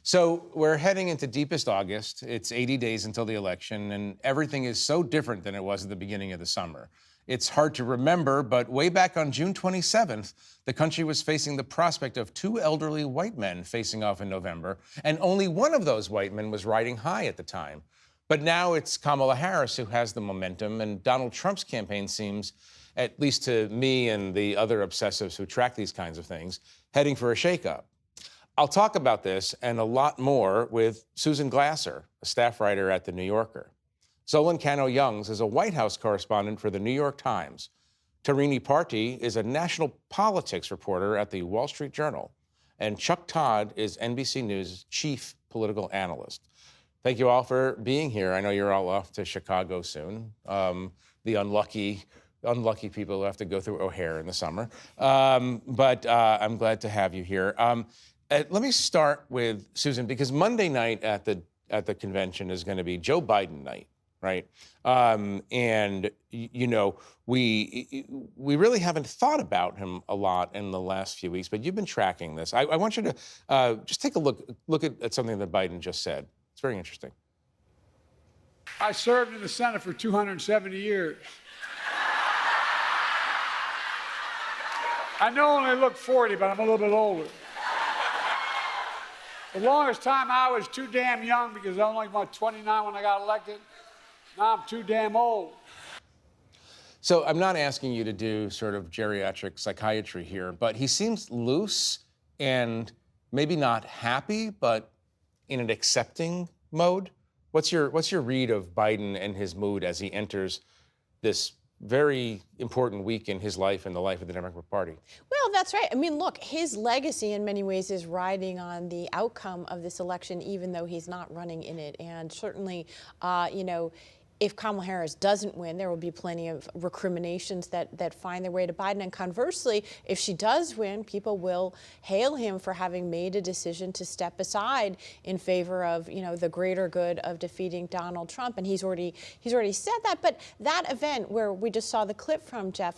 So we're heading into deepest August. It's 80 days until the election, and everything is so different than it was at the beginning of the summer. It's hard to remember, but way back on June 27th, the country was facing the prospect of two elderly white men facing off in November, and only one of those white men was riding high at the time. But now it's Kamala Harris who has the momentum, and Donald Trump's campaign seems, at least to me and the other obsessives who track these kinds of things, heading for a shakeup. I'll talk about this and a lot more with Susan Glasser, a staff writer at The New Yorker. Zolan Cano-Youngs is a White House correspondent for The New York Times. Tarini Parti is a national politics reporter at The Wall Street Journal. And Chuck Todd is NBC News' chief political analyst. Thank you all for being here. I know you're all off to Chicago soon. The unlucky people who have to go through O'Hare in the summer. But I'm glad to have you here. Let me start with Susan, because Monday night at the convention is going to be Joe Biden night, right? And you know, we really haven't thought about him a lot in the last few weeks, but you've been tracking this. I want you to just take a look at something that Biden just said. It's very interesting. I served in the Senate for 270 years. I know I only look 40, but I'm a little bit older. The longest time I was too damn young because I was only about 29 when I got elected. Now I'm too damn old. So I'm not asking you to do sort of geriatric psychiatry here, but he seems loose and maybe not happy, but in an accepting mode. What's your read of Biden and his mood as he enters this very important week in his life and the life of the Democratic Party? Well, that's right. I mean, look, his legacy in many ways is riding on the outcome of this election, even though he's not running in it. And certainly, you know, if Kamala Harris doesn't win, there will be plenty of recriminations that find their way to Biden. And conversely, if she does win, people will hail him for having made a decision to step aside in favor of, you know, the greater good of defeating Donald Trump. And he's already said that. But that event where we just saw the clip from, Jeff,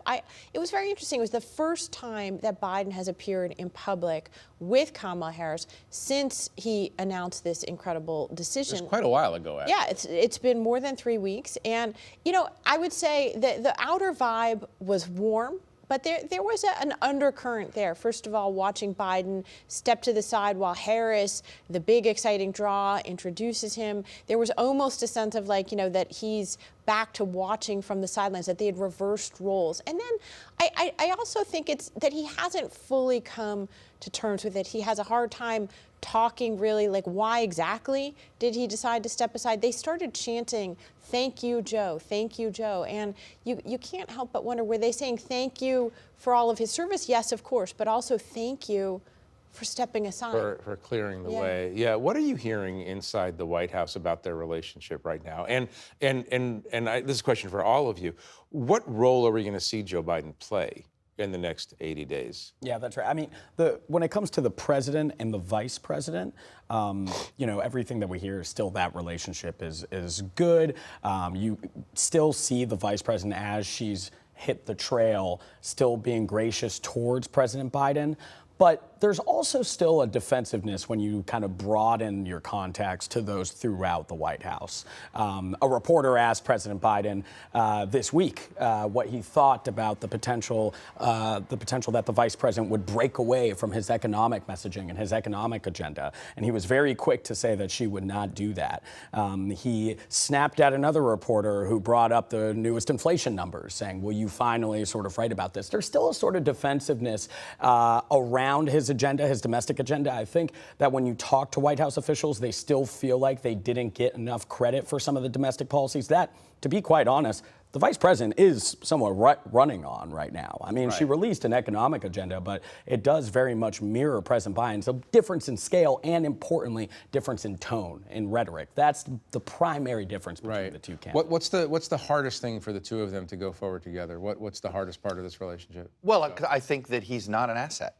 it was very interesting. It was the first time that Biden has appeared in public with Kamala Harris since he announced this incredible decision. It was quite a while ago, actually. Yeah, it's been more than 3 weeks. And, you know, I would say that the outer vibe was warm, but there was an undercurrent there. First of all, watching Biden step to the side while Harris, the big exciting draw, introduces him. There was almost a sense of, like, you know, that he's back to watching from the sidelines, that they had reversed roles. And then I also think it's that he hasn't fully come to terms with it. He has a hard time talking really, like, why exactly did he decide to step aside? They started chanting, "Thank you, Joe, thank you, Joe." And you can't help but wonder, were they saying thank you for all of his service? Yes, of course, but also thank you for stepping aside. For clearing the way. Yeah. What are you hearing inside the White House about their relationship right now? And this is a question for all of you. What role are we going to see Joe Biden play in the next 80 days? Yeah, that's right. I mean, when it comes to the president and the vice president, you know, everything that we hear is still that relationship is good. You still see the vice president, as she's hit the trail, still being gracious towards President Biden. But there's also still a defensiveness when you kind of broaden your contacts to those throughout the White House. A reporter asked President Biden this week what he thought about the potential that the vice president would break away from his economic messaging and his economic agenda. And he was very quick to say that she would not do that. He snapped at another reporter who brought up the newest inflation numbers, saying, will you finally sort of write about this? There's still a sort of defensiveness around his agenda, his domestic agenda. I think that when you talk to White House officials, they still feel like they didn't get enough credit for some of the domestic policies that, to be quite honest, the vice president is somewhat running on right now. I mean, she released an economic agenda, but it does very much mirror President Biden's. A difference in scale and, importantly, difference in tone and rhetoric. That's the primary difference between the two candidates. What's the hardest thing for the two of them to go forward together? What's the hardest part of this relationship? Well, I think that he's not an asset.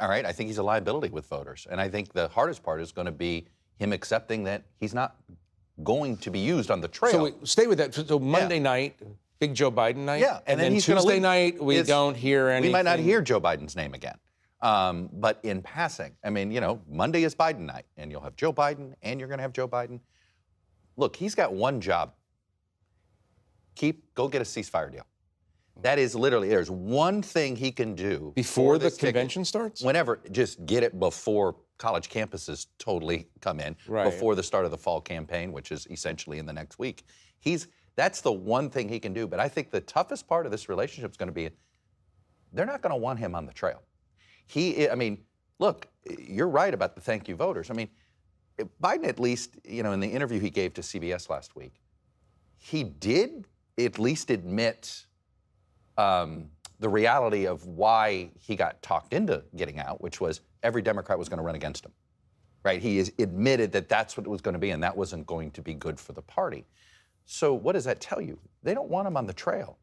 All right, I think he's a liability with voters. And I think the hardest part is going to be him accepting that he's not going to be used on the trail. So stay with that. So Monday night, big Joe Biden night. Yeah, and then Tuesday night, we don't hear anything. We might not hear Joe Biden's name again. But in passing, I mean, you know, Monday is Biden night, and you'll have Joe Biden, and you're going to have Joe Biden. Look, he's got one job. Go get a ceasefire deal. That is literally, there's one thing he can do Before the this ticket. convention starts? Whenever, just get it before college campuses totally come in, Right. before the start of the fall campaign, which is essentially in the next week. That's the one thing he can do. But I think the toughest part of this relationship is going to be, they're not going to want him on the trail. I mean, look, you're right about the thank you voters. I mean, Biden, at least, you know, in the interview he gave to CBS last week, he did at least admit the reality of why he got talked into getting out, which was every Democrat was going to run against him, right? He has admitted that that's what it was going to be, and that wasn't going to be good for the party. So what does that tell you? They don't want him on the trail.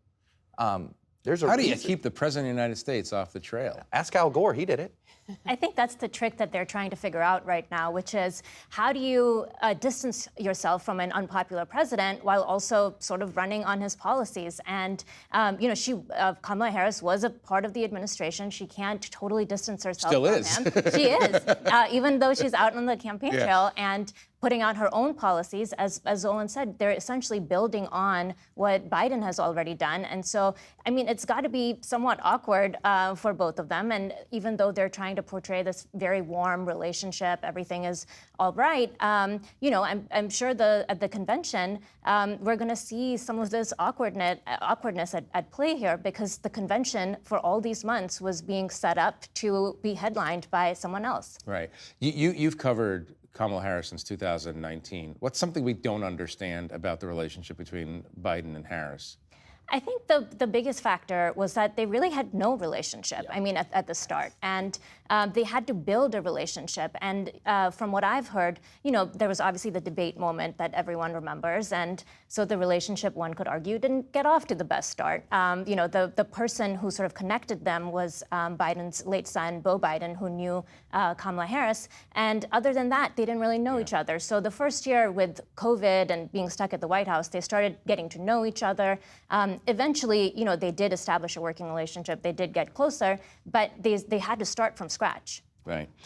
How do you keep the president of the United States off the trail? Ask Al Gore, he did it. I think that's the trick that they're trying to figure out right now, which is how do you distance yourself from an unpopular president while also sort of running on his policies? And, you know, Kamala Harris was a part of the administration. She can't totally distance herself Still from is. him. She is, even though she's out on the campaign trail and putting out her own policies. As Zolan said, they're essentially building on what Biden has already done. And so, I mean, it's got to be somewhat awkward for both of them. And even though they're trying to portray this very warm relationship, everything is all right, you know, I'm sure at the convention, we're going to see some of this awkwardness at play here, because the convention for all these months was being set up to be headlined by someone else. Right. You've covered Kamala Harris since 2019. What's something we don't understand about the relationship between Biden and Harris? I think the biggest factor was that they really had no relationship, I mean, at the start. And they had to build a relationship. And from what I've heard, you know, there was obviously the debate moment that everyone remembers. And so the relationship, one could argue, didn't get off to the best start. You know, the person who sort of connected them was Biden's late son, Beau Biden, who knew Kamala Harris. And other than that, they didn't really know each other. So the first year with COVID and being stuck at the White House, they started getting to know each other. Eventually, you know, they did establish a working relationship. They did get closer, but they had to start from scratch. Right.